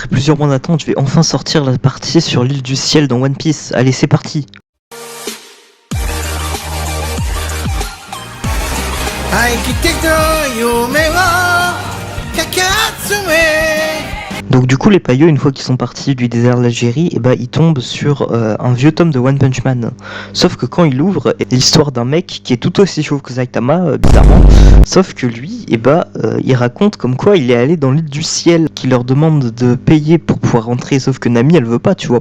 après plusieurs mois d'attente, je vais enfin sortir la partie sur l'île du ciel dans One Piece. Allez, c'est parti. Donc du coup les paillots, une fois qu'ils sont partis du désert d'Algérie, et bah ils tombent sur un vieux tome de One Punch Man. Sauf que quand ils l'ouvrent, l'histoire d'un mec qui est tout aussi chauve que Saitama, bizarrement, sauf que lui, il raconte comme quoi il est allé dans l'île du ciel, qui leur demande de payer pour pouvoir rentrer, sauf que Nami elle veut pas, tu vois.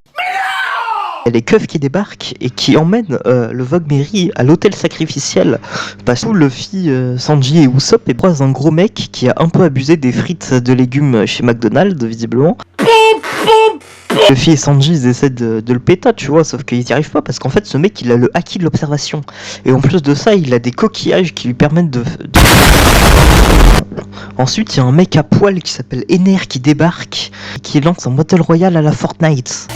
Il y a les keufs qui débarquent et qui emmènent le Vogue Mary à l'hôtel sacrificiel parce que Luffy, Sanji et Usopp et croisent un gros mec qui a un peu abusé des frites de légumes chez McDonald's visiblement. Luffy et Sanji ils essaient de le péter, tu vois, sauf qu'ils n'y arrivent pas parce qu'en fait ce mec il a le haki de l'observation et en plus de ça il a des coquillages qui lui permettent de... Ensuite il y a un mec à poil qui s'appelle Ener qui débarque et qui lance un Battle Royale à la Fortnite.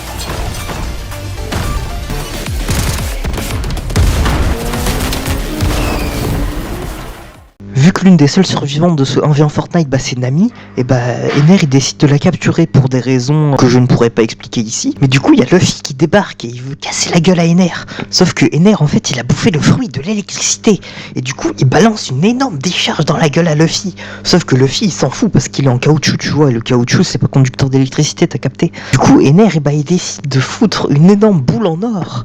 Vu que l'une des seules survivantes de ce 1v1 Fortnite c'est Nami, et Ener il décide de la capturer pour des raisons que je ne pourrais pas expliquer ici. Mais du coup il y a Luffy qui débarque et il veut casser la gueule à Ener. Sauf que Ener en fait il a bouffé le fruit de l'électricité. Et du coup il balance une énorme décharge dans la gueule à Luffy. Sauf que Luffy il s'en fout parce qu'il est en caoutchouc, tu vois, et le caoutchouc c'est pas conducteur d'électricité, t'as capté. Du coup Ener il décide de foutre une énorme boule en or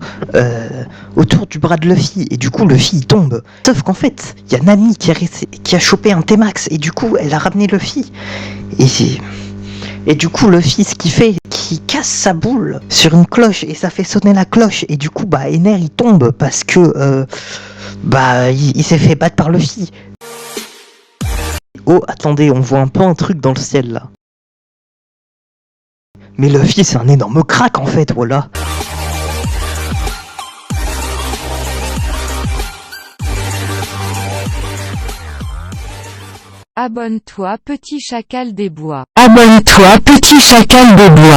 autour du bras de Luffy. Et du coup Luffy il tombe. Sauf qu'en fait il y a Nami qui a chopé un T-Max et du coup elle a ramené Luffy et du coup Luffy ce qu'il fait, qu'il casse sa boule sur une cloche et ça fait sonner la cloche et du coup Ener il tombe parce que il s'est fait battre par Luffy. Oh attendez, on voit un peu un truc dans le ciel là. Mais Luffy c'est un énorme crack en fait, voilà. Abonne-toi petit chacal des bois. Abonne-toi petit chacal des bois.